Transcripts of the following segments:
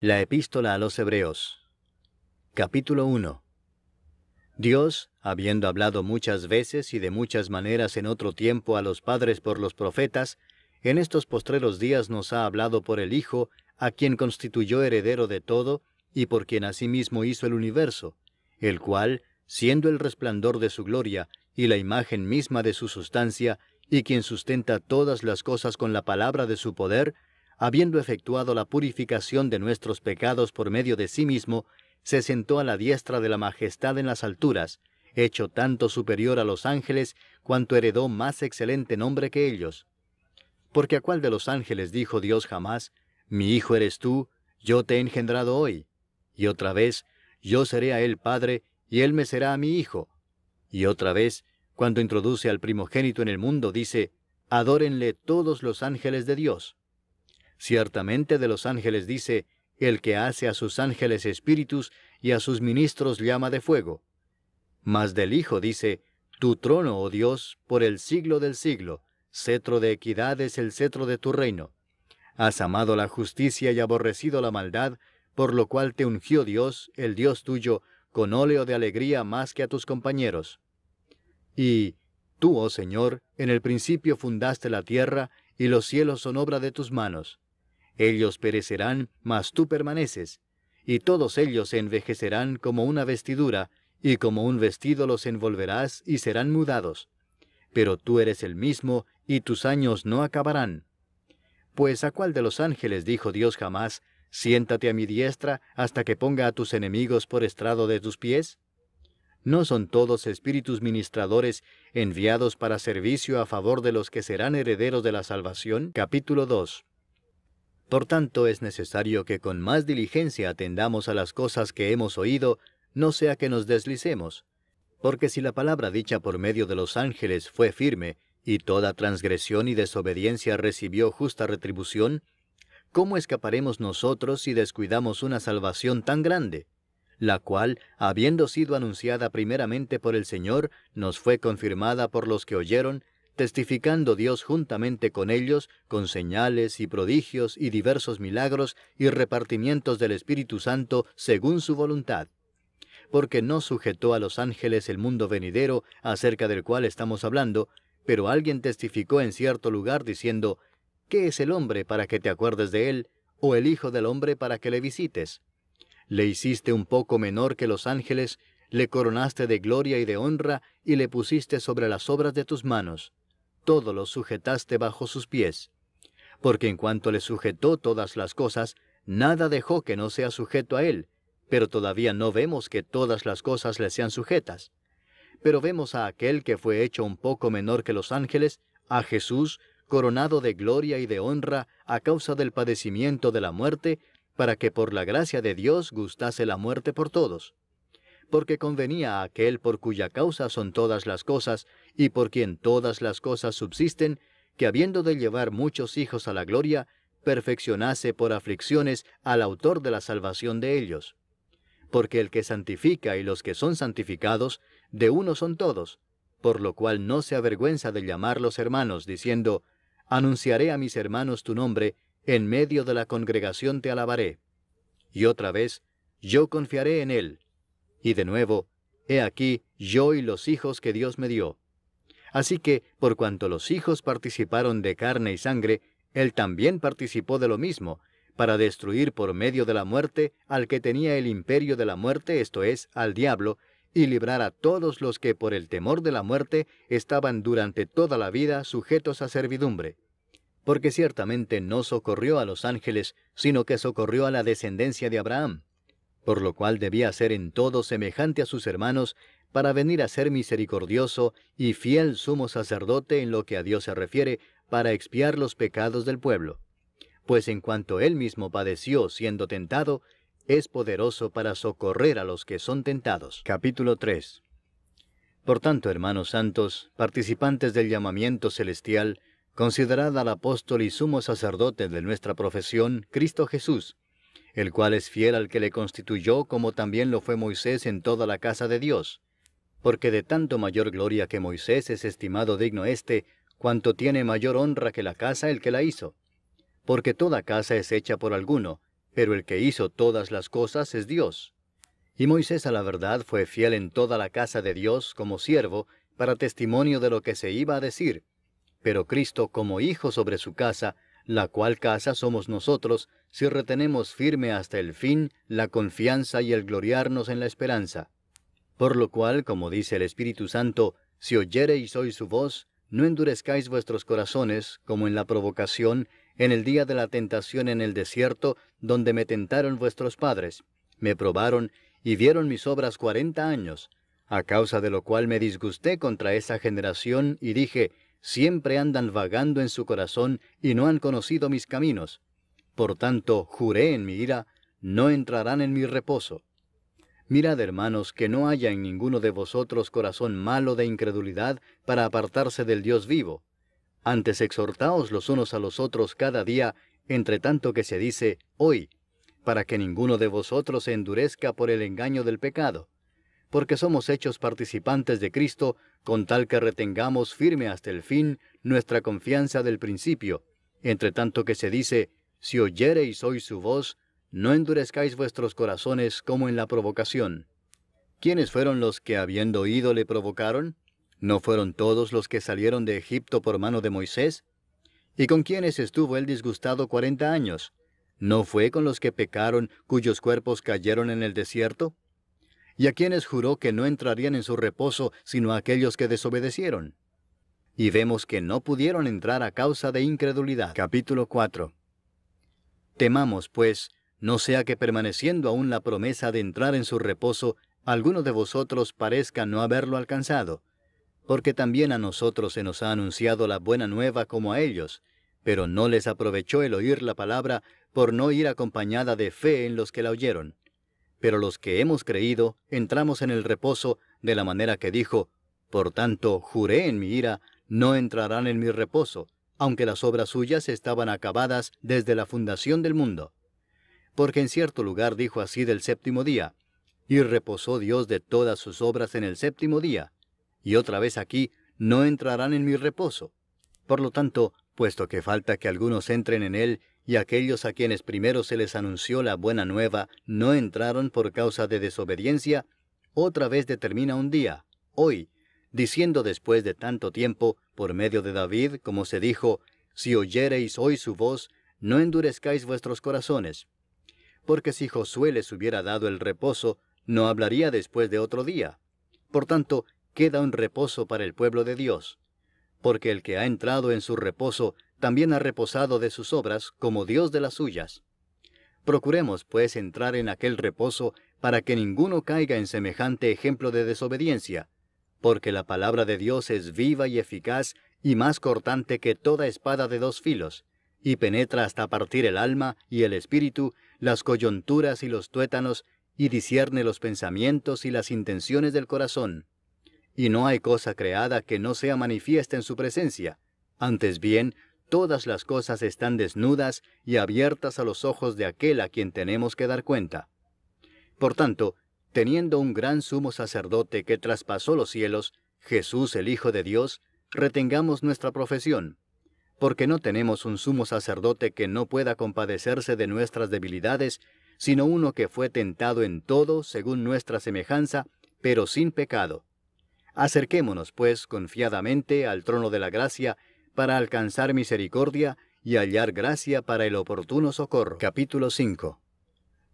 La Epístola a los Hebreos. Capítulo 1. Dios, habiendo hablado muchas veces y de muchas maneras en otro tiempo a los padres por los profetas, en estos postreros días nos ha hablado por el Hijo, a quien constituyó heredero de todo, y por quien asimismo hizo el universo, el cual, siendo el resplandor de su gloria, y la imagen misma de su sustancia, y quien sustenta todas las cosas con la palabra de su poder, habiendo efectuado la purificación de nuestros pecados por medio de sí mismo, se sentó a la diestra de la majestad en las alturas, hecho tanto superior a los ángeles, cuanto heredó más excelente nombre que ellos. Porque ¿a cuál de los ángeles dijo Dios jamás, mi hijo eres tú, yo te he engendrado hoy? Y otra vez, yo seré a él padre, y él me será a mi hijo. Y otra vez, cuando introduce al primogénito en el mundo, dice, adórenle todos los ángeles de Dios. Ciertamente de los ángeles dice, el que hace a sus ángeles espíritus y a sus ministros llama de fuego. Mas del Hijo dice, tu trono, oh Dios, por el siglo del siglo, cetro de equidad es el cetro de tu reino. Has amado la justicia y aborrecido la maldad, por lo cual te ungió Dios, el Dios tuyo, con óleo de alegría más que a tus compañeros. Y tú, oh Señor, en el principio fundaste la tierra, y los cielos son obra de tus manos. Ellos perecerán, mas tú permaneces, y todos ellos se envejecerán como una vestidura, y como un vestido los envolverás y serán mudados. Pero tú eres el mismo, y tus años no acabarán. Pues ¿a cuál de los ángeles dijo Dios jamás, siéntate a mi diestra hasta que ponga a tus enemigos por estrado de tus pies? ¿No son todos espíritus ministradores enviados para servicio a favor de los que serán herederos de la salvación? Capítulo 2. Por tanto, es necesario que con más diligencia atendamos a las cosas que hemos oído, no sea que nos deslicemos. Porque si la palabra dicha por medio de los ángeles fue firme, y toda transgresión y desobediencia recibió justa retribución, ¿cómo escaparemos nosotros si descuidamos una salvación tan grande? La cual, habiendo sido anunciada primeramente por el Señor, nos fue confirmada por los que oyeron, testificando Dios juntamente con ellos, con señales y prodigios y diversos milagros y repartimientos del Espíritu Santo según su voluntad. Porque no sujetó a los ángeles el mundo venidero, acerca del cual estamos hablando, pero alguien testificó en cierto lugar diciendo, ¿qué es el hombre para que te acuerdes de él, o el hijo del hombre para que le visites? Le hiciste un poco menor que los ángeles, le coronaste de gloria y de honra, y le pusiste sobre las obras de tus manos. Todo lo sujetaste bajo sus pies. Porque en cuanto le sujetó todas las cosas, nada dejó que no sea sujeto a él, pero todavía no vemos que todas las cosas le sean sujetas. Pero vemos a aquel que fue hecho un poco menor que los ángeles, a Jesús, coronado de gloria y de honra a causa del padecimiento de la muerte, para que por la gracia de Dios gustase la muerte por todos. Porque convenía a aquel por cuya causa son todas las cosas, y por quien todas las cosas subsisten, que habiendo de llevar muchos hijos a la gloria, perfeccionase por aflicciones al autor de la salvación de ellos. Porque el que santifica y los que son santificados, de uno son todos, por lo cual no se avergüenza de llamarlos hermanos, diciendo, anunciaré a mis hermanos tu nombre, en medio de la congregación te alabaré. Y otra vez, yo confiaré en él. Y de nuevo, he aquí yo y los hijos que Dios me dio. Así que, por cuanto los hijos participaron de carne y sangre, él también participó de lo mismo, para destruir por medio de la muerte al que tenía el imperio de la muerte, esto es, al diablo, y librar a todos los que por el temor de la muerte estaban durante toda la vida sujetos a servidumbre. Porque ciertamente no socorrió a los ángeles, sino que socorrió a la descendencia de Abraham, por lo cual debía ser en todo semejante a sus hermanos, para venir a ser misericordioso y fiel sumo sacerdote en lo que a Dios se refiere, para expiar los pecados del pueblo. Pues en cuanto él mismo padeció siendo tentado, es poderoso para socorrer a los que son tentados. Capítulo 3. Por tanto, hermanos santos, participantes del llamamiento celestial, considerad al apóstol y sumo sacerdote de nuestra profesión, Cristo Jesús, el cual es fiel al que le constituyó, como también lo fue Moisés en toda la casa de Dios. Porque de tanto mayor gloria que Moisés es estimado digno éste, cuanto tiene mayor honra que la casa el que la hizo. Porque toda casa es hecha por alguno, pero el que hizo todas las cosas es Dios. Y Moisés a la verdad fue fiel en toda la casa de Dios como siervo, para testimonio de lo que se iba a decir. Pero Cristo como hijo sobre su casa, la cual casa somos nosotros, si retenemos firme hasta el fin la confianza y el gloriarnos en la esperanza. Por lo cual, como dice el Espíritu Santo, si oyereis hoy su voz, no endurezcáis vuestros corazones, como en la provocación, en el día de la tentación en el desierto, donde me tentaron vuestros padres, me probaron y vieron mis obras 40 años, a causa de lo cual me disgusté contra esa generación, y dije, siempre andan vagando en su corazón, y no han conocido mis caminos. Por tanto, juré en mi ira, no entrarán en mi reposo. Mirad, hermanos, que no haya en ninguno de vosotros corazón malo de incredulidad para apartarse del Dios vivo. Antes exhortaos los unos a los otros cada día, entre tanto que se dice, hoy, para que ninguno de vosotros se endurezca por el engaño del pecado. Porque somos hechos participantes de Cristo, con tal que retengamos firme hasta el fin nuestra confianza del principio, entre tanto que se dice, si oyereis hoy su voz, no endurezcáis vuestros corazones como en la provocación. ¿Quiénes fueron los que habiendo oído le provocaron? ¿No fueron todos los que salieron de Egipto por mano de Moisés? ¿Y con quiénes estuvo él disgustado 40 años? ¿No fue con los que pecaron, cuyos cuerpos cayeron en el desierto? ¿Y a quienes juró que no entrarían en su reposo, sino a aquellos que desobedecieron? Y vemos que no pudieron entrar a causa de incredulidad. Capítulo 4. Temamos, pues, no sea que permaneciendo aún la promesa de entrar en su reposo, alguno de vosotros parezca no haberlo alcanzado. Porque también a nosotros se nos ha anunciado la buena nueva como a ellos, pero no les aprovechó el oír la palabra por no ir acompañada de fe en los que la oyeron. Pero los que hemos creído, entramos en el reposo, de la manera que dijo, por tanto, juré en mi ira, no entrarán en mi reposo, aunque las obras suyas estaban acabadas desde la fundación del mundo. Porque en cierto lugar dijo así del séptimo día, y reposó Dios de todas sus obras en el séptimo día, y otra vez aquí, no entrarán en mi reposo. Por lo tanto, puesto que falta que algunos entren en él, y aquellos a quienes primero se les anunció la buena nueva no entraron por causa de desobediencia, otra vez determina un día, hoy, diciendo después de tanto tiempo, por medio de David, como se dijo, si oyereis hoy su voz, no endurezcáis vuestros corazones. Porque si Josué les hubiera dado el reposo, no hablaría después de otro día. Por tanto, queda un reposo para el pueblo de Dios. Porque el que ha entrado en su reposo, también ha reposado de sus obras, como Dios de las suyas. Procuremos, pues, entrar en aquel reposo, para que ninguno caiga en semejante ejemplo de desobediencia, porque la palabra de Dios es viva y eficaz, y más cortante que toda espada de 2 filos, y penetra hasta partir el alma y el espíritu, las coyunturas y los tuétanos, y discierne los pensamientos y las intenciones del corazón. Y no hay cosa creada que no sea manifiesta en su presencia. Antes bien, todas las cosas están desnudas y abiertas a los ojos de aquel a quien tenemos que dar cuenta. Por tanto, teniendo un gran sumo sacerdote que traspasó los cielos, Jesús el Hijo de Dios, retengamos nuestra profesión. Porque no tenemos un sumo sacerdote que no pueda compadecerse de nuestras debilidades, sino uno que fue tentado en todo según nuestra semejanza, pero sin pecado. Acerquémonos, pues, confiadamente al trono de la gracia, para alcanzar misericordia y hallar gracia para el oportuno socorro. Capítulo 5.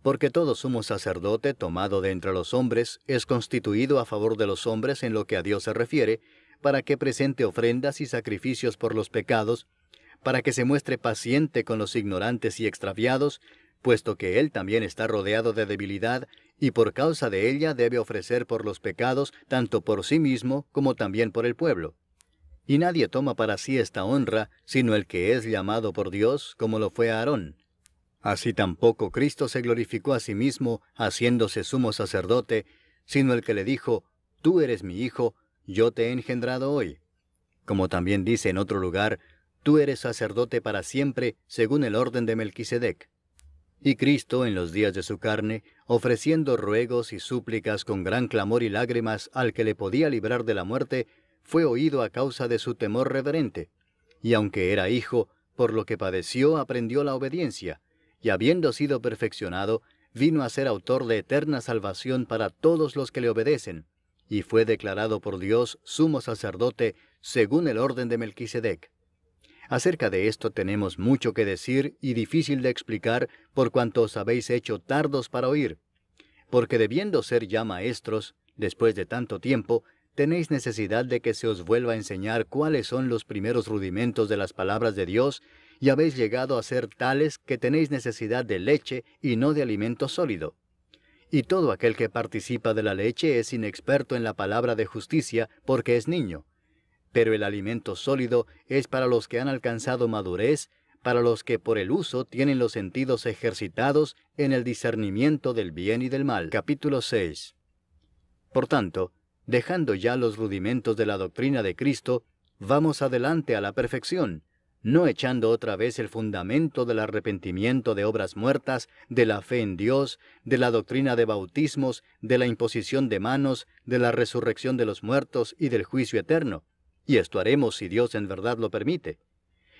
Porque todo sumo sacerdote tomado de entre los hombres es constituido a favor de los hombres en lo que a Dios se refiere, para que presente ofrendas y sacrificios por los pecados, para que se muestre paciente con los ignorantes y extraviados, puesto que él también está rodeado de debilidad, y por causa de ella debe ofrecer por los pecados, tanto por sí mismo como también por el pueblo. Y nadie toma para sí esta honra, sino el que es llamado por Dios, como lo fue Aarón. Así tampoco Cristo se glorificó a sí mismo, haciéndose sumo sacerdote, sino el que le dijo, tú eres mi hijo, yo te he engendrado hoy. Como también dice en otro lugar, tú eres sacerdote para siempre, según el orden de Melquisedec. Y Cristo, en los días de su carne, ofreciendo ruegos y súplicas con gran clamor y lágrimas al que le podía librar de la muerte, fue oído a causa de su temor reverente. Y aunque era hijo, por lo que padeció aprendió la obediencia, y habiendo sido perfeccionado, vino a ser autor de eterna salvación para todos los que le obedecen, y fue declarado por Dios sumo sacerdote según el orden de Melquisedec. Acerca de esto tenemos mucho que decir y difícil de explicar por cuanto os habéis hecho tardos para oír, porque debiendo ser ya maestros, después de tanto tiempo, tenéis necesidad de que se os vuelva a enseñar cuáles son los primeros rudimentos de las palabras de Dios, y habéis llegado a ser tales que tenéis necesidad de leche y no de alimento sólido. Y todo aquel que participa de la leche es inexperto en la palabra de justicia, porque es niño. Pero el alimento sólido es para los que han alcanzado madurez, para los que por el uso tienen los sentidos ejercitados en el discernimiento del bien y del mal. Capítulo 6. Por tanto, dejando ya los rudimentos de la doctrina de Cristo, vamos adelante a la perfección, no echando otra vez el fundamento del arrepentimiento de obras muertas, de la fe en Dios, de la doctrina de bautismos, de la imposición de manos, de la resurrección de los muertos y del juicio eterno. Y esto haremos si Dios en verdad lo permite.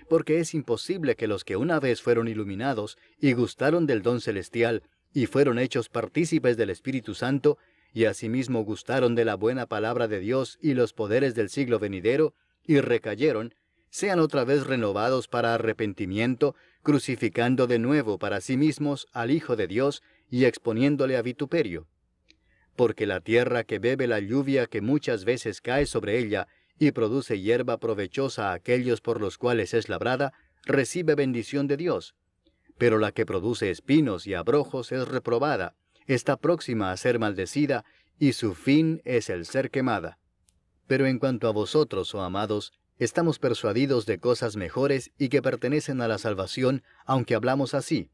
Porque es imposible que los que una vez fueron iluminados y gustaron del don celestial y fueron hechos partícipes del Espíritu Santo, y asimismo gustaron de la buena palabra de Dios y los poderes del siglo venidero, y recayeron, sean otra vez renovados para arrepentimiento, crucificando de nuevo para sí mismos al Hijo de Dios y exponiéndole a vituperio. Porque la tierra que bebe la lluvia que muchas veces cae sobre ella, y produce hierba provechosa a aquellos por los cuales es labrada, recibe bendición de Dios. Pero la que produce espinos y abrojos es reprobada, está próxima a ser maldecida, y su fin es el ser quemada. Pero en cuanto a vosotros, oh amados, estamos persuadidos de cosas mejores y que pertenecen a la salvación, aunque hablamos así.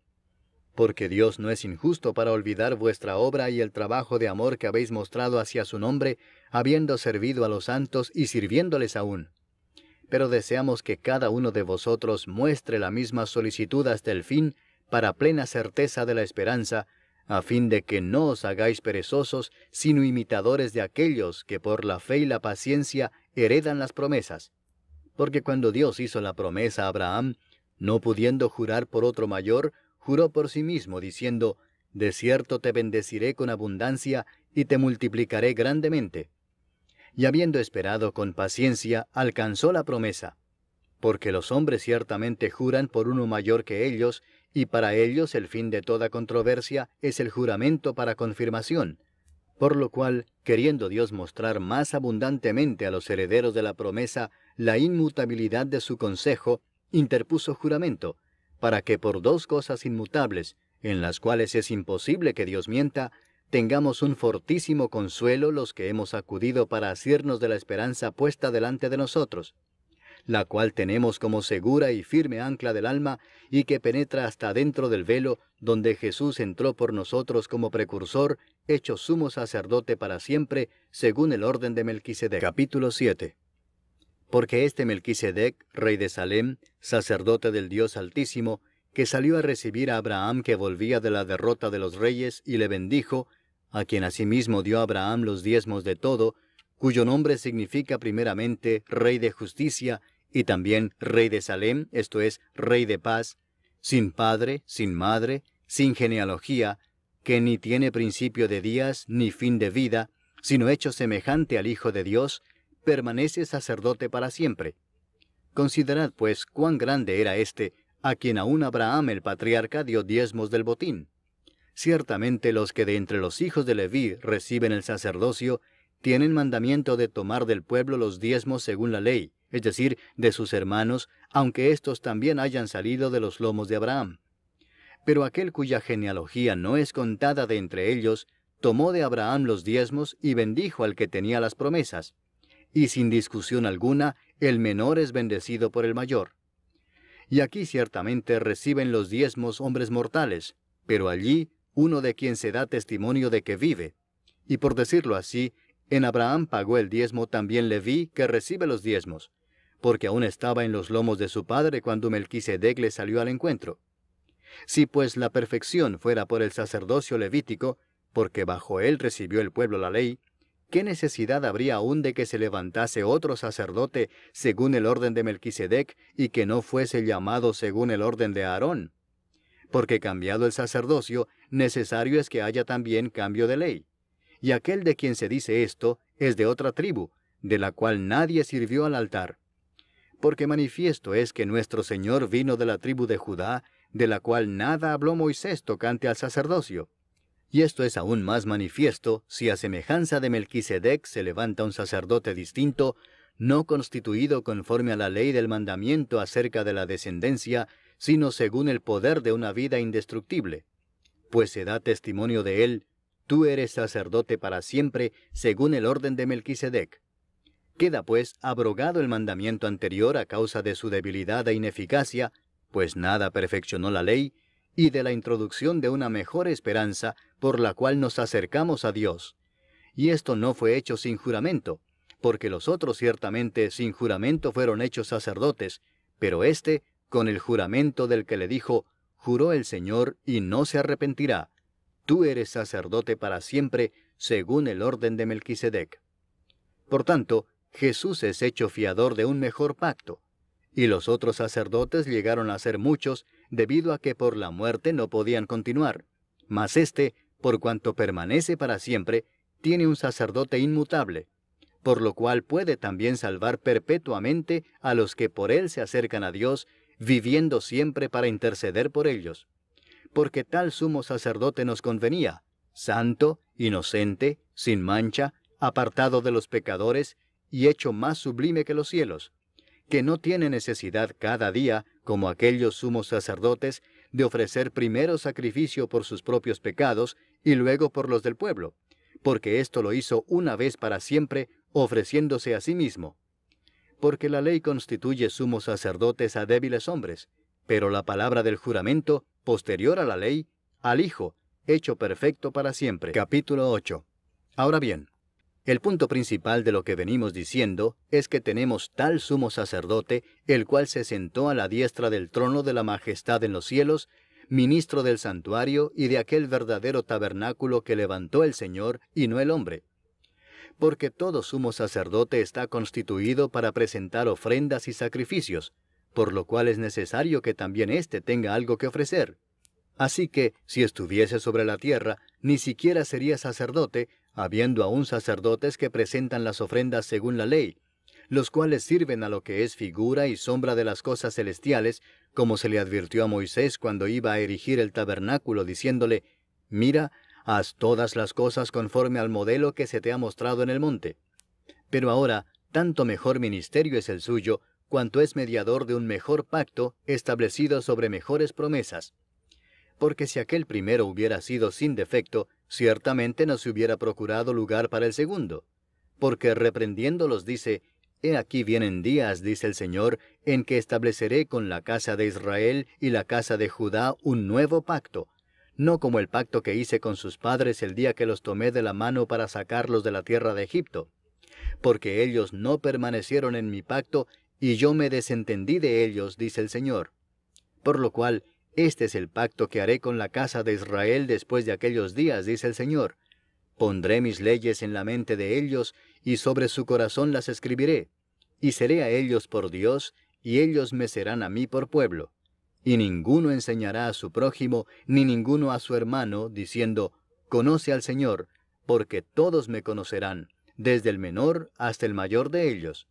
Porque Dios no es injusto para olvidar vuestra obra y el trabajo de amor que habéis mostrado hacia su nombre, habiendo servido a los santos y sirviéndoles aún. Pero deseamos que cada uno de vosotros muestre la misma solicitud hasta el fin, para plena certeza de la esperanza, a fin de que no os hagáis perezosos, sino imitadores de aquellos que por la fe y la paciencia heredan las promesas. Porque cuando Dios hizo la promesa a Abraham, no pudiendo jurar por otro mayor, juró por sí mismo, diciendo, «De cierto te bendeciré con abundancia, y te multiplicaré grandemente». Y habiendo esperado con paciencia, alcanzó la promesa. Porque los hombres ciertamente juran por uno mayor que ellos, y para ellos el fin de toda controversia es el juramento para confirmación. Por lo cual, queriendo Dios mostrar más abundantemente a los herederos de la promesa la inmutabilidad de su consejo, interpuso juramento, para que por dos cosas inmutables, en las cuales es imposible que Dios mienta, tengamos un fortísimo consuelo los que hemos acudido para asirnos de la esperanza puesta delante de nosotros, la cual tenemos como segura y firme ancla del alma, y que penetra hasta dentro del velo, donde Jesús entró por nosotros como precursor, hecho sumo sacerdote para siempre, según el orden de Melquisedec. Capítulo 7. Porque este Melquisedec, rey de Salem, sacerdote del Dios Altísimo, que salió a recibir a Abraham que volvía de la derrota de los reyes, y le bendijo, a quien asimismo dio Abraham los diezmos de todo, cuyo nombre significa primeramente Rey de Justicia, y también Rey de Salem, esto es, Rey de Paz, sin padre, sin madre, sin genealogía, que ni tiene principio de días, ni fin de vida, sino hecho semejante al Hijo de Dios, permanece sacerdote para siempre. Considerad, pues, cuán grande era éste, a quien aún Abraham el patriarca dio diezmos del botín. Ciertamente los que de entre los hijos de Leví reciben el sacerdocio, tienen mandamiento de tomar del pueblo los diezmos según la ley, es decir, de sus hermanos, aunque éstos también hayan salido de los lomos de Abraham. Pero aquel cuya genealogía no es contada de entre ellos, tomó de Abraham los diezmos y bendijo al que tenía las promesas. Y sin discusión alguna, el menor es bendecido por el mayor. Y aquí ciertamente reciben los diezmos hombres mortales, pero allí uno de quien se da testimonio de que vive. Y por decirlo así, en Abraham pagó el diezmo también Leví, que recibe los diezmos, porque aún estaba en los lomos de su padre cuando Melquisedec le salió al encuentro. Si pues la perfección fuera por el sacerdocio levítico, porque bajo él recibió el pueblo la ley, ¿qué necesidad habría aún de que se levantase otro sacerdote según el orden de Melquisedec y que no fuese llamado según el orden de Aarón? porque cambiado el sacerdocio, necesario es que haya también cambio de ley. Y aquel de quien se dice esto es de otra tribu, de la cual nadie sirvió al altar. Porque manifiesto es que nuestro Señor vino de la tribu de Judá, de la cual nada habló Moisés tocante al sacerdocio. Y esto es aún más manifiesto si a semejanza de Melquisedec se levanta un sacerdote distinto, no constituido conforme a la ley del mandamiento acerca de la descendencia, sino según el poder de una vida indestructible. Pues se da testimonio de él: tú eres sacerdote para siempre, según el orden de Melquisedec. Queda pues abrogado el mandamiento anterior a causa de su debilidad e ineficacia, pues nada perfeccionó la ley, y de la introducción de una mejor esperanza por la cual nos acercamos a Dios. Y esto no fue hecho sin juramento, porque los otros ciertamente sin juramento fueron hechos sacerdotes, pero éste con el juramento del que le dijo: juró el Señor y no se arrepentirá. Tú eres sacerdote para siempre, según el orden de Melquisedec. Por tanto, Jesús es hecho fiador de un mejor pacto, y los otros sacerdotes llegaron a ser muchos, debido a que por la muerte no podían continuar. Mas éste, por cuanto permanece para siempre, tiene un sacerdote inmutable, por lo cual puede también salvar perpetuamente a los que por él se acercan a Dios, viviendo siempre para interceder por ellos. Porque tal sumo sacerdote nos convenía, santo, inocente, sin mancha, apartado de los pecadores, y hecho más sublime que los cielos, que no tiene necesidad cada día, como aquellos sumos sacerdotes, de ofrecer primero sacrificio por sus propios pecados y luego por los del pueblo, porque esto lo hizo una vez para siempre, ofreciéndose a sí mismo. Porque la ley constituye sumos sacerdotes a débiles hombres, pero la palabra del juramento, posterior a la ley, al Hijo, hecho perfecto para siempre. Capítulo 8. Ahora bien, el punto principal de lo que venimos diciendo es que tenemos tal sumo sacerdote, el cual se sentó a la diestra del trono de la majestad en los cielos, ministro del santuario y de aquel verdadero tabernáculo que levantó el Señor y no el hombre. Porque todo sumo sacerdote está constituido para presentar ofrendas y sacrificios, por lo cual es necesario que también éste tenga algo que ofrecer. Así que, si estuviese sobre la tierra, ni siquiera sería sacerdote, habiendo aún sacerdotes que presentan las ofrendas según la ley, los cuales sirven a lo que es figura y sombra de las cosas celestiales, como se le advirtió a Moisés cuando iba a erigir el tabernáculo, diciéndole: mira, haz todas las cosas conforme al modelo que se te ha mostrado en el monte. Pero ahora, tanto mejor ministerio es el suyo, cuanto es mediador de un mejor pacto establecido sobre mejores promesas. Porque si aquel primero hubiera sido sin defecto, ciertamente no se hubiera procurado lugar para el segundo. Porque reprendiéndolos dice: he aquí vienen días, dice el Señor, en que estableceré con la casa de Israel y la casa de Judá un nuevo pacto, no como el pacto que hice con sus padres el día que los tomé de la mano para sacarlos de la tierra de Egipto. Porque ellos no permanecieron en mi pacto, y yo me desentendí de ellos, dice el Señor. Por lo cual, este es el pacto que haré con la casa de Israel después de aquellos días, dice el Señor. Pondré mis leyes en la mente de ellos, y sobre su corazón las escribiré. Y seré a ellos por Dios, y ellos me serán a mí por pueblo. Y ninguno enseñará a su prójimo, ni ninguno a su hermano, diciendo: conoce al Señor, porque todos me conocerán, desde el menor hasta el mayor de ellos.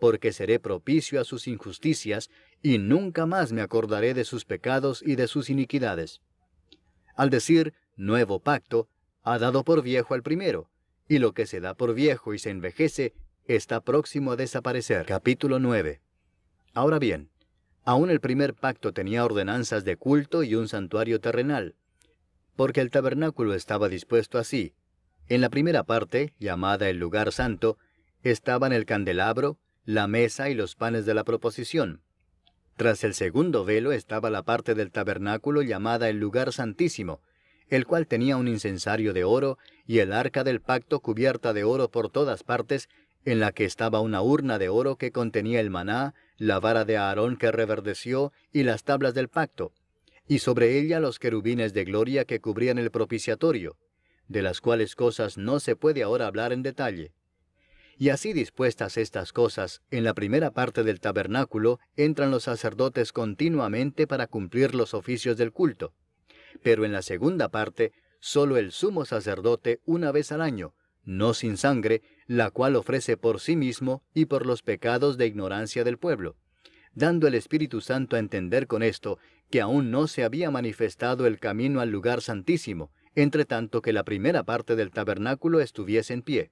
Porque seré propicio a sus injusticias, y nunca más me acordaré de sus pecados y de sus iniquidades. Al decir nuevo pacto, ha dado por viejo al primero, y lo que se da por viejo y se envejece, está próximo a desaparecer. Capítulo 9. Ahora bien, aún el primer pacto tenía ordenanzas de culto y un santuario terrenal, porque el tabernáculo estaba dispuesto así. En la primera parte, llamada el lugar santo, estaban el candelabro, la mesa y los panes de la proposición. Tras el segundo velo estaba la parte del tabernáculo llamada el lugar santísimo, el cual tenía un incensario de oro y el arca del pacto cubierta de oro por todas partes, en la que estaba una urna de oro que contenía el maná, la vara de Aarón que reverdeció y las tablas del pacto, y sobre ella los querubines de gloria que cubrían el propiciatorio, de las cuales cosas no se puede ahora hablar en detalle. Y así dispuestas estas cosas, en la primera parte del tabernáculo entran los sacerdotes continuamente para cumplir los oficios del culto. Pero en la segunda parte, solo el sumo sacerdote una vez al año, no sin sangre, la cual ofrece por sí mismo y por los pecados de ignorancia del pueblo, dando el Espíritu Santo a entender con esto que aún no se había manifestado el camino al lugar santísimo, entre tanto que la primera parte del tabernáculo estuviese en pie,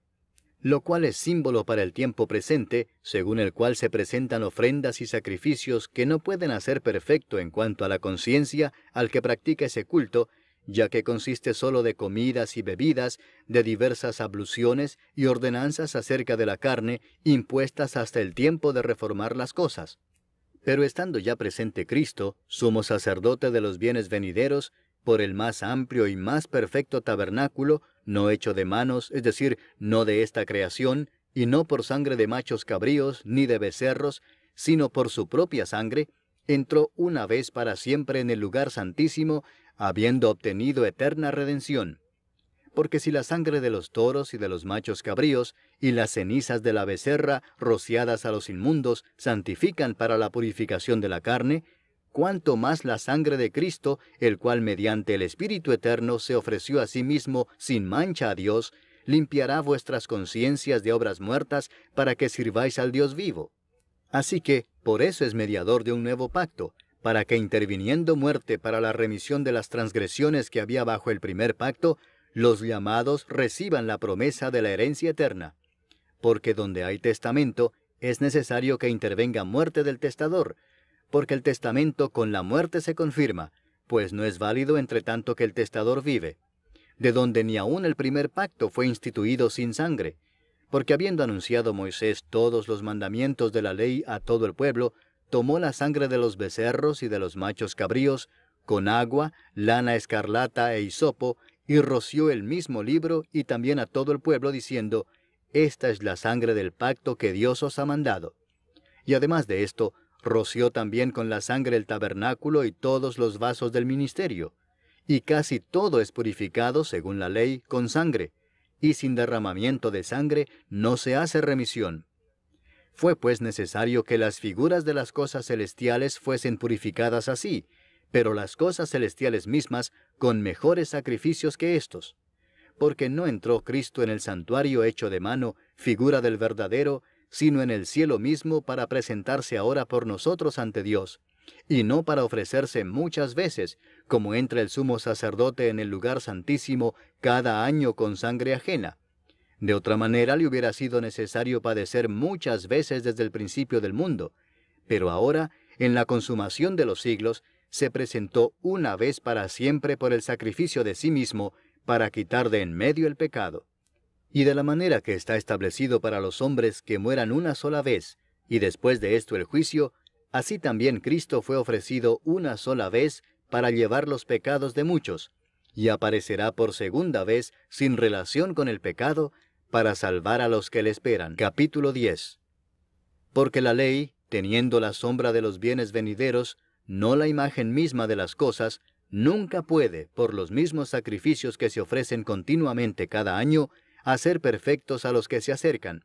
lo cual es símbolo para el tiempo presente, según el cual se presentan ofrendas y sacrificios que no pueden hacer perfecto en cuanto a la conciencia al que practica ese culto, ya que consiste solo de comidas y bebidas, de diversas abluciones y ordenanzas acerca de la carne, impuestas hasta el tiempo de reformar las cosas. Pero estando ya presente Cristo, sumo sacerdote de los bienes venideros, por el más amplio y más perfecto tabernáculo, no hecho de manos, es decir, no de esta creación, y no por sangre de machos cabríos, ni de becerros, sino por su propia sangre, entró una vez para siempre en el lugar santísimo, habiendo obtenido eterna redención. Porque si la sangre de los toros y de los machos cabríos, y las cenizas de la becerra, rociadas a los inmundos, santifican para la purificación de la carne, cuánto más la sangre de Cristo, el cual mediante el Espíritu Eterno se ofreció a sí mismo sin mancha a Dios, limpiará vuestras conciencias de obras muertas para que sirváis al Dios vivo. Así que, por eso es mediador de un nuevo pacto, para que interviniendo muerte para la remisión de las transgresiones que había bajo el primer pacto, los llamados reciban la promesa de la herencia eterna. Porque donde hay testamento, es necesario que intervenga muerte del testador, porque el testamento con la muerte se confirma, pues no es válido entre tanto que el testador vive, de donde ni aun el primer pacto fue instituido sin sangre, porque habiendo anunciado Moisés todos los mandamientos de la ley a todo el pueblo, tomó la sangre de los becerros y de los machos cabríos, con agua, lana escarlata e hisopo, y roció el mismo libro y también a todo el pueblo, diciendo, esta es la sangre del pacto que Dios os ha mandado. Y además de esto, roció también con la sangre el tabernáculo y todos los vasos del ministerio. Y casi todo es purificado, según la ley, con sangre, y sin derramamiento de sangre no se hace remisión. Fue pues necesario que las figuras de las cosas celestiales fuesen purificadas así, pero las cosas celestiales mismas con mejores sacrificios que éstos. Porque no entró Cristo en el santuario hecho de mano, figura del verdadero, sino en el cielo mismo para presentarse ahora por nosotros ante Dios, y no para ofrecerse muchas veces, como entra el sumo sacerdote en el lugar santísimo cada año con sangre ajena. De otra manera le hubiera sido necesario padecer muchas veces desde el principio del mundo, pero ahora, en la consumación de los siglos, se presentó una vez para siempre por el sacrificio de sí mismo, para quitar de en medio el pecado. Y de la manera que está establecido para los hombres que mueran una sola vez, y después de esto el juicio, así también Cristo fue ofrecido una sola vez para llevar los pecados de muchos, y aparecerá por segunda vez sin relación con el pecado, para salvar a los que le esperan. Capítulo 10. Porque la ley, teniendo la sombra de los bienes venideros, no la imagen misma de las cosas, nunca puede, por los mismos sacrificios que se ofrecen continuamente cada año, hacer perfectos a los que se acercan.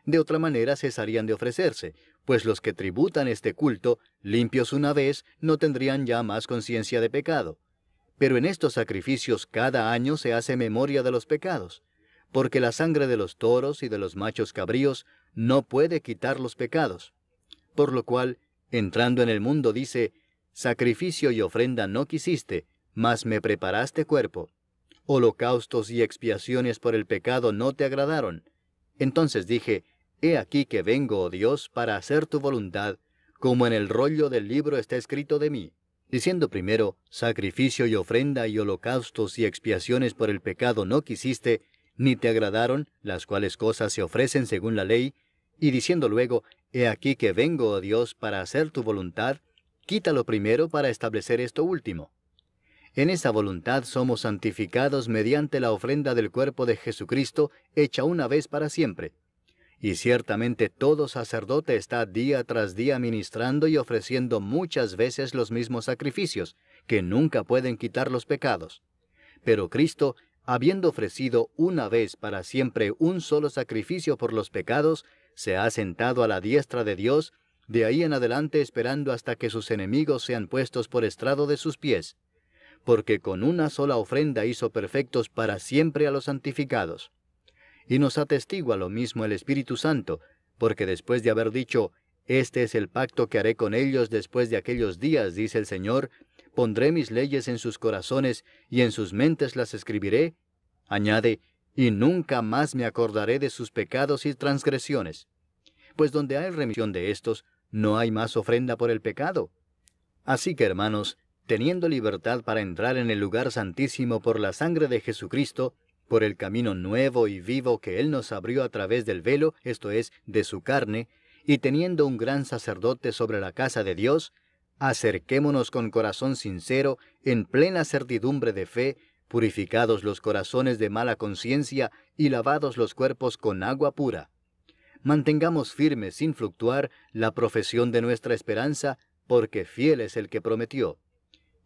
De otra manera cesarían de ofrecerse, pues los que tributan este culto, limpios una vez, no tendrían ya más conciencia de pecado. Pero en estos sacrificios cada año se hace memoria de los pecados, porque la sangre de los toros y de los machos cabríos no puede quitar los pecados. Por lo cual, entrando en el mundo dice, sacrificio y ofrenda no quisiste, mas me preparaste cuerpo. Holocaustos y expiaciones por el pecado no te agradaron. Entonces dije, he aquí que vengo, oh Dios, para hacer tu voluntad, como en el rollo del libro está escrito de mí. Diciendo primero, sacrificio y ofrenda y holocaustos y expiaciones por el pecado no quisiste, ni te agradaron, las cuales cosas se ofrecen según la ley, y diciendo luego, he aquí que vengo, oh Dios, para hacer tu voluntad, quítalo primero para establecer esto último. En esa voluntad somos santificados mediante la ofrenda del cuerpo de Jesucristo, hecha una vez para siempre. Y ciertamente todo sacerdote está día tras día ministrando y ofreciendo muchas veces los mismos sacrificios, que nunca pueden quitar los pecados. Pero Cristo, habiendo ofrecido una vez para siempre un solo sacrificio por los pecados, se ha sentado a la diestra de Dios, de ahí en adelante esperando hasta que sus enemigos sean puestos por estrado de sus pies. Porque con una sola ofrenda hizo perfectos para siempre a los santificados. Y nos atestigua lo mismo el Espíritu Santo, porque después de haber dicho, «Este es el pacto que haré con ellos después de aquellos días», dice el Señor, «pondré mis leyes en sus corazones, y en sus mentes las escribiré», añade, «y nunca más me acordaré de sus pecados y transgresiones». Pues donde hay remisión de estos, no hay más ofrenda por el pecado. Así que, hermanos, teniendo libertad para entrar en el lugar santísimo por la sangre de Jesucristo, por el camino nuevo y vivo que Él nos abrió a través del velo, esto es, de su carne, y teniendo un gran sacerdote sobre la casa de Dios, acerquémonos con corazón sincero, en plena certidumbre de fe, purificados los corazones de mala conciencia y lavados los cuerpos con agua pura. Mantengamos firme sin fluctuar la profesión de nuestra esperanza, porque fiel es el que prometió.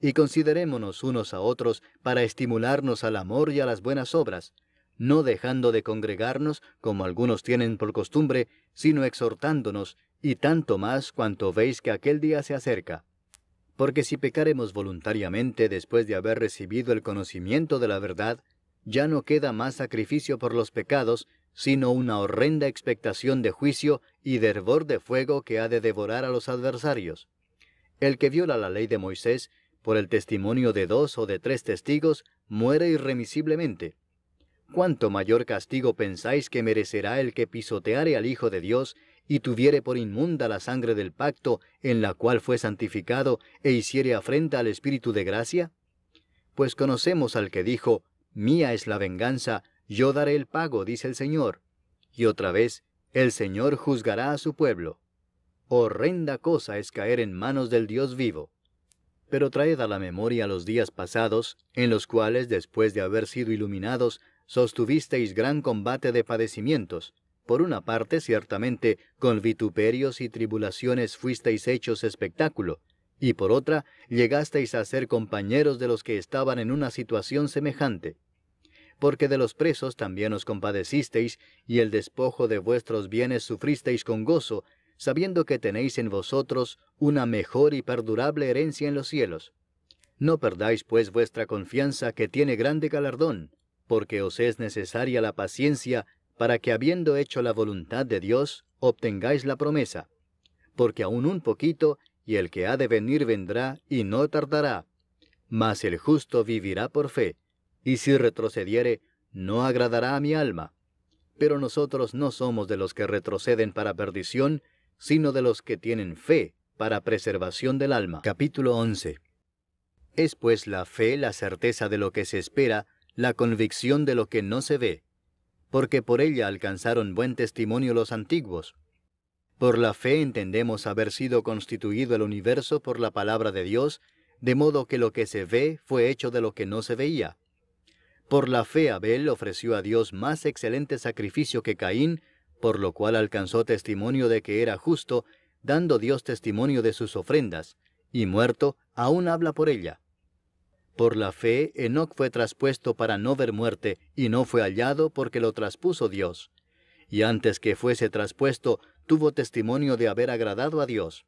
Y considerémonos unos a otros para estimularnos al amor y a las buenas obras, no dejando de congregarnos, como algunos tienen por costumbre, sino exhortándonos, y tanto más cuanto veis que aquel día se acerca. Porque si pecaremos voluntariamente después de haber recibido el conocimiento de la verdad, ya no queda más sacrificio por los pecados, sino una horrenda expectación de juicio y de hervor de fuego que ha de devorar a los adversarios. El que viola la ley de Moisés, por el testimonio de 2 o de 3 testigos, muere irremisiblemente. ¿Cuánto mayor castigo pensáis que merecerá el que pisoteare al Hijo de Dios, y tuviere por inmunda la sangre del pacto, en la cual fue santificado, e hiciere afrenta al Espíritu de gracia? Pues conocemos al que dijo, «Mía es la venganza, yo daré el pago», dice el Señor. Y otra vez, «El Señor juzgará a su pueblo». Horrenda cosa es caer en manos del Dios vivo. Pero traed a la memoria los días pasados, en los cuales, después de haber sido iluminados, sostuvisteis gran combate de padecimientos. Por una parte, ciertamente, con vituperios y tribulaciones fuisteis hechos espectáculo, y por otra, llegasteis a ser compañeros de los que estaban en una situación semejante. Porque de los presos también os compadecisteis, y el despojo de vuestros bienes sufristeis con gozo, sabiendo que tenéis en vosotros una mejor y perdurable herencia en los cielos. No perdáis pues vuestra confianza, que tiene grande galardón, porque os es necesaria la paciencia, para que habiendo hecho la voluntad de Dios, obtengáis la promesa. Porque aún un poquito, y el que ha de venir vendrá, y no tardará. Mas el justo vivirá por fe, y si retrocediere, no agradará a mi alma. Pero nosotros no somos de los que retroceden para perdición, sino de los que tienen fe para preservación del alma. Capítulo 11. Es pues la fe la certeza de lo que se espera, la convicción de lo que no se ve, porque por ella alcanzaron buen testimonio los antiguos. Por la fe entendemos haber sido constituido el universo por la palabra de Dios, de modo que lo que se ve fue hecho de lo que no se veía. Por la fe Abel ofreció a Dios más excelente sacrificio que Caín, por lo cual alcanzó testimonio de que era justo, dando Dios testimonio de sus ofrendas, y muerto, aún habla por ella. Por la fe Enoc fue traspuesto para no ver muerte, y no fue hallado porque lo traspuso Dios. Y antes que fuese traspuesto, tuvo testimonio de haber agradado a Dios.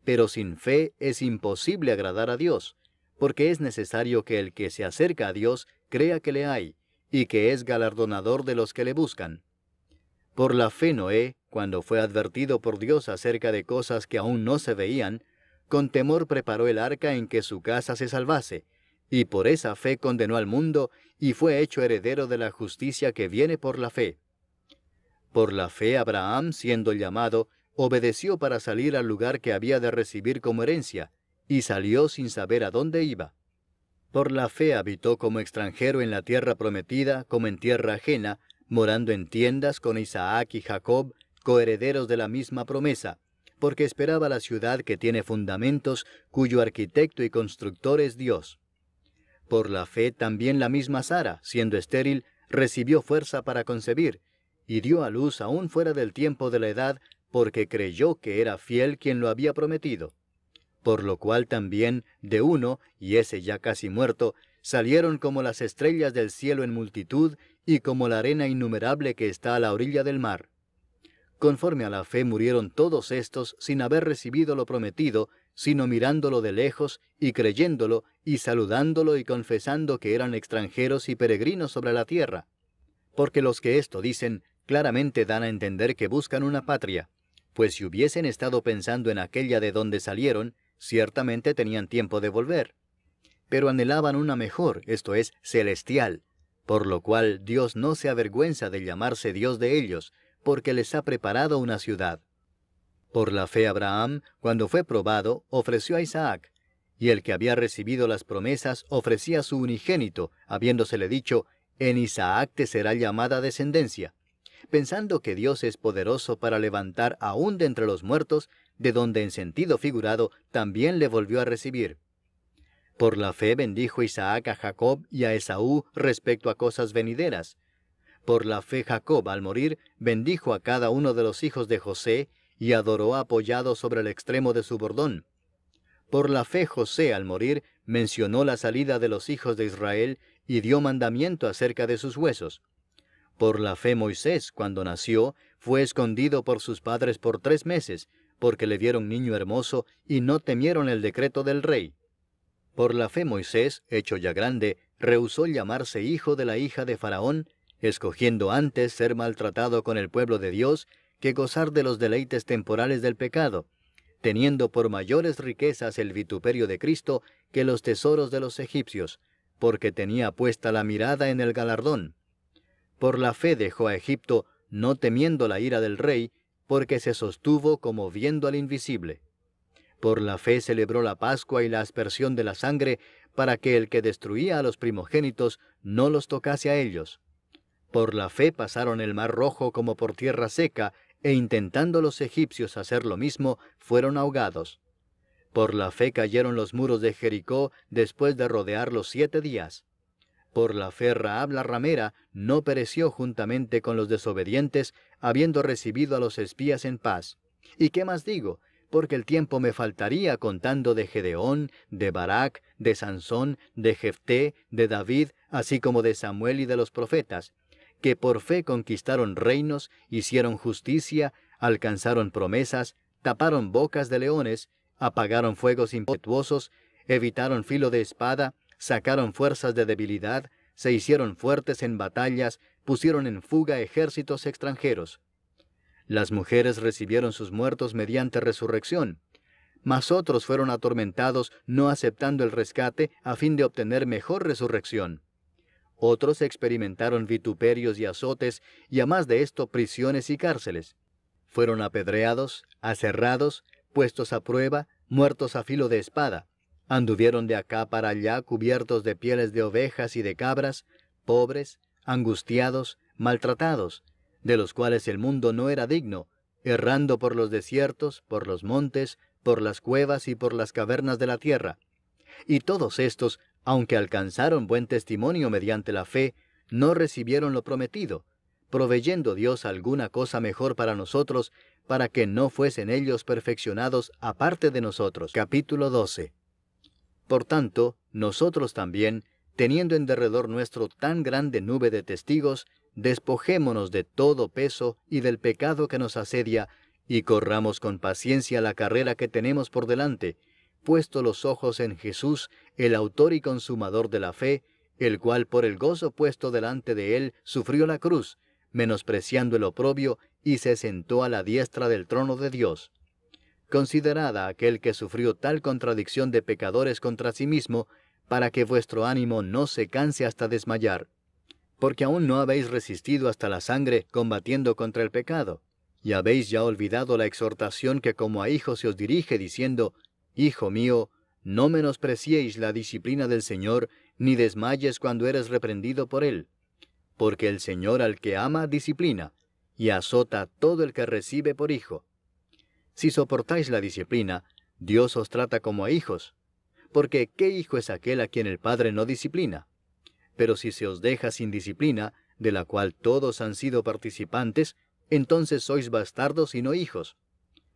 Pero sin fe es imposible agradar a Dios, porque es necesario que el que se acerca a Dios crea que le hay, y que es galardonador de los que le buscan. Por la fe Noé, cuando fue advertido por Dios acerca de cosas que aún no se veían, con temor preparó el arca en que su casa se salvase, y por esa fe condenó al mundo, y fue hecho heredero de la justicia que viene por la fe. Por la fe Abraham, siendo llamado, obedeció para salir al lugar que había de recibir como herencia, y salió sin saber a dónde iba. Por la fe habitó como extranjero en la tierra prometida, como en tierra ajena, morando en tiendas con Isaac y Jacob, coherederos de la misma promesa, porque esperaba la ciudad que tiene fundamentos, cuyo arquitecto y constructor es Dios. Por la fe también la misma Sara, siendo estéril, recibió fuerza para concebir, y dio a luz aún fuera del tiempo de la edad, porque creyó que era fiel quien lo había prometido. Por lo cual también, de uno, y ese ya casi muerto, salieron como las estrellas del cielo en multitud y como la arena innumerable que está a la orilla del mar. Conforme a la fe murieron todos estos sin haber recibido lo prometido, sino mirándolo de lejos y creyéndolo y saludándolo y confesando que eran extranjeros y peregrinos sobre la tierra. Porque los que esto dicen claramente dan a entender que buscan una patria, pues si hubiesen estado pensando en aquella de donde salieron, ciertamente tenían tiempo de volver. Pero anhelaban una mejor, esto es, celestial, por lo cual Dios no se avergüenza de llamarse Dios de ellos, porque les ha preparado una ciudad. Por la fe Abraham, cuando fue probado, ofreció a Isaac, y el que había recibido las promesas ofrecía a su unigénito, habiéndosele dicho, en Isaac te será llamada descendencia, pensando que Dios es poderoso para levantar aún de entre los muertos, de donde en sentido figurado también le volvió a recibir. Por la fe bendijo Isaac a Jacob y a Esaú respecto a cosas venideras. Por la fe Jacob, al morir, bendijo a cada uno de los hijos de José, y adoró apoyado sobre el extremo de su bordón. Por la fe José, al morir, mencionó la salida de los hijos de Israel, y dio mandamiento acerca de sus huesos. Por la fe Moisés, cuando nació, fue escondido por sus padres por 3 meses, porque le vieron niño hermoso, y no temieron el decreto del rey. Por la fe Moisés, hecho ya grande, rehusó llamarse hijo de la hija de Faraón, escogiendo antes ser maltratado con el pueblo de Dios, que gozar de los deleites temporales del pecado, teniendo por mayores riquezas el vituperio de Cristo que los tesoros de los egipcios, porque tenía puesta la mirada en el galardón. Por la fe dejó a Egipto, no temiendo la ira del rey, porque se sostuvo como viendo al invisible. Por la fe celebró la Pascua y la aspersión de la sangre, para que el que destruía a los primogénitos no los tocase a ellos. Por la fe pasaron el mar Rojo como por tierra seca, e intentando los egipcios hacer lo mismo, fueron ahogados. Por la fe cayeron los muros de Jericó después de rodearlos 7 días. Por la fe Rahab la ramera no pereció juntamente con los desobedientes, habiendo recibido a los espías en paz. ¿Y qué más digo? Porque el tiempo me faltaría contando de Gedeón, de Barac, de Sansón, de Jefté, de David, así como de Samuel y de los profetas, que por fe conquistaron reinos, hicieron justicia, alcanzaron promesas, taparon bocas de leones, apagaron fuegos impetuosos, evitaron filo de espada, sacaron fuerzas de debilidad, se hicieron fuertes en batallas, pusieron en fuga ejércitos extranjeros. Las mujeres recibieron sus muertos mediante resurrección, mas otros fueron atormentados no aceptando el rescate a fin de obtener mejor resurrección. Otros experimentaron vituperios y azotes, y a más de esto prisiones y cárceles. Fueron apedreados, aserrados, puestos a prueba, muertos a filo de espada. Anduvieron de acá para allá cubiertos de pieles de ovejas y de cabras, pobres, angustiados, maltratados, de los cuales el mundo no era digno, errando por los desiertos, por los montes, por las cuevas y por las cavernas de la tierra. Y todos estos, aunque alcanzaron buen testimonio mediante la fe, no recibieron lo prometido, proveyendo Dios alguna cosa mejor para nosotros, para que no fuesen ellos perfeccionados aparte de nosotros. Capítulo 12. Por tanto, nosotros también, teniendo en derredor nuestro tan grande nube de testigos, despojémonos de todo peso y del pecado que nos asedia, y corramos con paciencia la carrera que tenemos por delante, puesto los ojos en Jesús, el autor y consumador de la fe, el cual por el gozo puesto delante de él sufrió la cruz, menospreciando el oprobio, y se sentó a la diestra del trono de Dios. Considerad a aquel que sufrió tal contradicción de pecadores contra sí mismo, para que vuestro ánimo no se canse hasta desmayar. Porque aún no habéis resistido hasta la sangre combatiendo contra el pecado, y habéis ya olvidado la exhortación que como a hijos se os dirige, diciendo, Hijo mío, no menospreciéis la disciplina del Señor, ni desmayes cuando eres reprendido por Él. Porque el Señor al que ama disciplina, y azota a todo el que recibe por hijo. Si soportáis la disciplina, Dios os trata como a hijos. Porque ¿qué hijo es aquel a quien el Padre no disciplina? Pero si se os deja sin disciplina, de la cual todos han sido participantes, entonces sois bastardos y no hijos.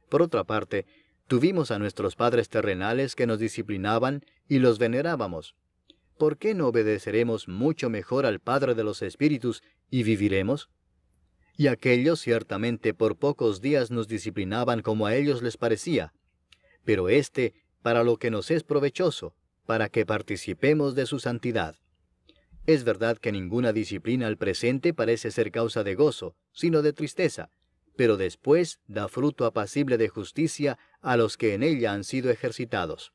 Por otra parte, tuvimos a nuestros padres terrenales que nos disciplinaban y los venerábamos. ¿por qué no obedeceremos mucho mejor al Padre de los Espíritus y viviremos? Y aquellos ciertamente por pocos días nos disciplinaban como a ellos les parecía, pero éste para lo que nos es provechoso, para que participemos de su santidad. Es verdad que ninguna disciplina al presente parece ser causa de gozo, sino de tristeza, pero después da fruto apacible de justicia a los que en ella han sido ejercitados.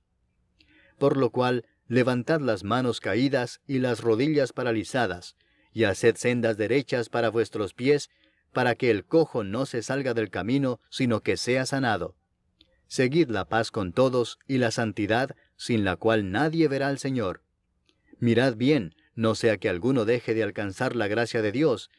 Por lo cual, levantad las manos caídas y las rodillas paralizadas, y haced sendas derechas para vuestros pies, para que el cojo no se salga del camino, sino que sea sanado. Seguid la paz con todos y la santidad, sin la cual nadie verá al Señor. Mirad bien, no sea que alguno deje de alcanzar la gracia de Dios,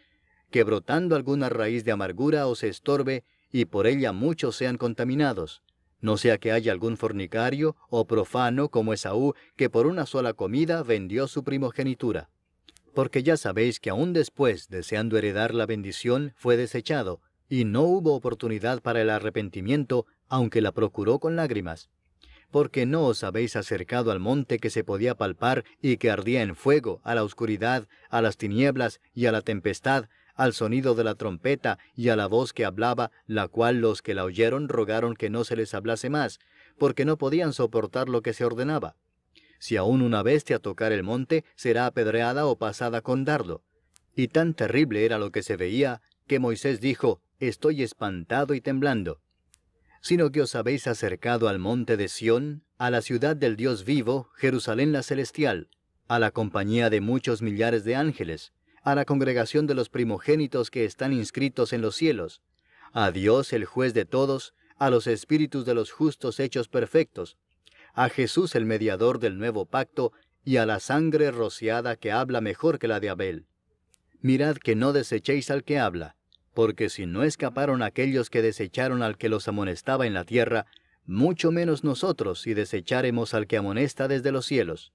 que brotando alguna raíz de amargura os estorbe, y por ella muchos sean contaminados. No sea que haya algún fornicario o profano como Esaú, que por una sola comida vendió su primogenitura. Porque ya sabéis que aún después, deseando heredar la bendición, fue desechado, y no hubo oportunidad para el arrepentimiento, aunque la procuró con lágrimas. Porque no os habéis acercado al monte que se podía palpar y que ardía en fuego, a la oscuridad, a las tinieblas y a la tempestad, al sonido de la trompeta y a la voz que hablaba, la cual los que la oyeron rogaron que no se les hablase más, porque no podían soportar lo que se ordenaba. Si aún una bestia tocar el monte, será apedreada o pasada con dardo. Y tan terrible era lo que se veía, que Moisés dijo, «Estoy espantado y temblando». Sino que os habéis acercado al monte de Sión, a la ciudad del Dios vivo, Jerusalén la celestial, a la compañía de muchos millares de ángeles, a la congregación de los primogénitos que están inscritos en los cielos, a Dios el juez de todos, a los espíritus de los justos hechos perfectos, a Jesús el mediador del nuevo pacto, y a la sangre rociada que habla mejor que la de Abel. Mirad que no desechéis al que habla, porque si no escaparon aquellos que desecharon al que los amonestaba en la tierra, mucho menos nosotros si desecháremos al que amonesta desde los cielos,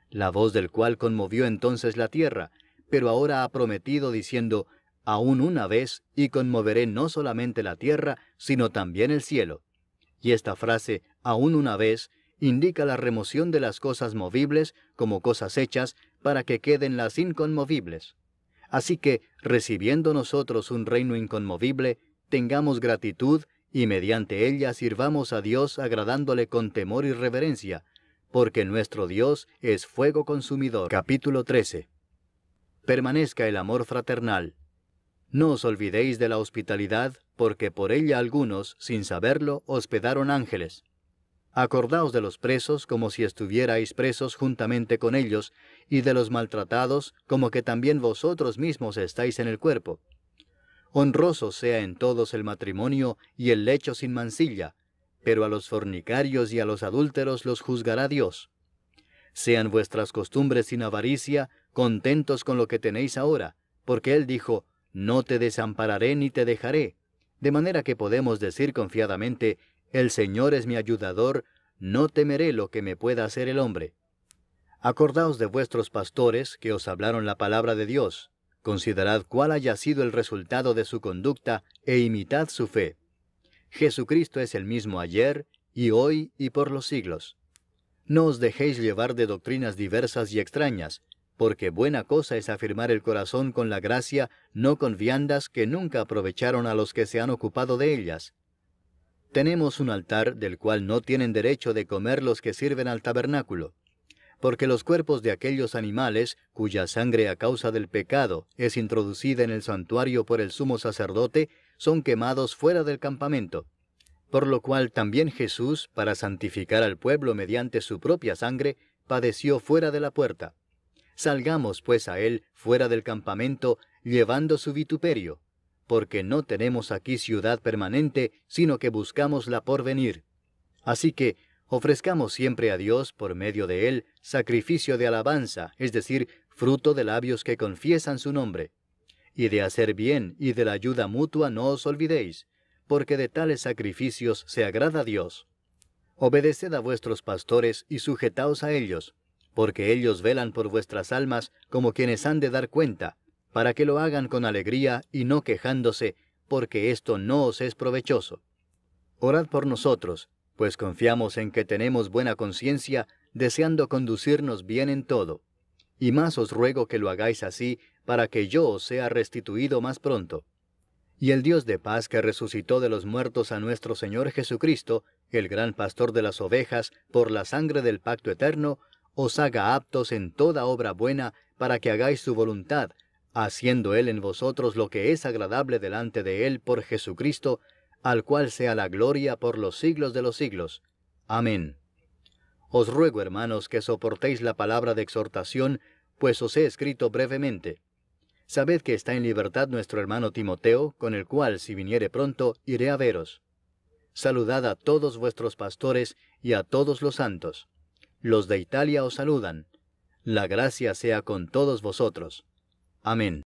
la voz del cual conmovió entonces la tierra, pero ahora ha prometido diciendo, aún una vez, y conmoveré no solamente la tierra, sino también el cielo. Y esta frase, aún una vez, indica la remoción de las cosas movibles como cosas hechas, para que queden las inconmovibles. Así que, recibiendo nosotros un reino inconmovible, tengamos gratitud, y mediante ella sirvamos a Dios agradándole con temor y reverencia, porque nuestro Dios es fuego consumidor. Capítulo 13. Permanezca el amor fraternal. No os olvidéis de la hospitalidad, porque por ella algunos, sin saberlo, hospedaron ángeles. Acordaos de los presos como si estuvierais presos juntamente con ellos, y de los maltratados como que también vosotros mismos estáis en el cuerpo. Honroso sea en todos el matrimonio y el lecho sin mancilla, pero a los fornicarios y a los adúlteros los juzgará Dios. Sean vuestras costumbres sin avaricia, contentos con lo que tenéis ahora, porque Él dijo, no te desampararé ni te dejaré, de manera que podemos decir confiadamente, el Señor es mi ayudador, no temeré lo que me pueda hacer el hombre. Acordaos de vuestros pastores que os hablaron la palabra de Dios, considerad cuál haya sido el resultado de su conducta e imitad su fe. Jesucristo es el mismo ayer, y hoy, y por los siglos. No os dejéis llevar de doctrinas diversas y extrañas, porque buena cosa es afirmar el corazón con la gracia, no con viandas que nunca aprovecharon a los que se han ocupado de ellas. Tenemos un altar del cual no tienen derecho de comer los que sirven al tabernáculo, porque los cuerpos de aquellos animales, cuya sangre a causa del pecado es introducida en el santuario por el sumo sacerdote, son quemados fuera del campamento. Por lo cual también Jesús, para santificar al pueblo mediante su propia sangre, padeció fuera de la puerta. Salgamos pues a él fuera del campamento, llevando su vituperio, porque no tenemos aquí ciudad permanente, sino que buscamos la por venir. Así que, ofrezcamos siempre a Dios, por medio de él, sacrificio de alabanza, es decir, fruto de labios que confiesan su nombre. Y de hacer bien y de la ayuda mutua no os olvidéis, porque de tales sacrificios se agrada a Dios. Obedeced a vuestros pastores y sujetaos a ellos, porque ellos velan por vuestras almas como quienes han de dar cuenta, para que lo hagan con alegría y no quejándose, porque esto no os es provechoso. Orad por nosotros, pues confiamos en que tenemos buena conciencia, deseando conducirnos bien en todo. y más os ruego que lo hagáis así, para que yo os sea restituido más pronto. Y el Dios de paz que resucitó de los muertos a nuestro Señor Jesucristo, el gran pastor de las ovejas, por la sangre del pacto eterno, os haga aptos en toda obra buena, para que hagáis su voluntad, haciendo Él en vosotros lo que es agradable delante de Él por Jesucristo, al cual sea la gloria por los siglos de los siglos. Amén. Os ruego, hermanos, que soportéis la palabra de exhortación, pues os he escrito brevemente. Sabed que está en libertad nuestro hermano Timoteo, con el cual, si viniere pronto, iré a veros. Saludad a todos vuestros pastores y a todos los santos. Los de Italia os saludan. La gracia sea con todos vosotros. Amén.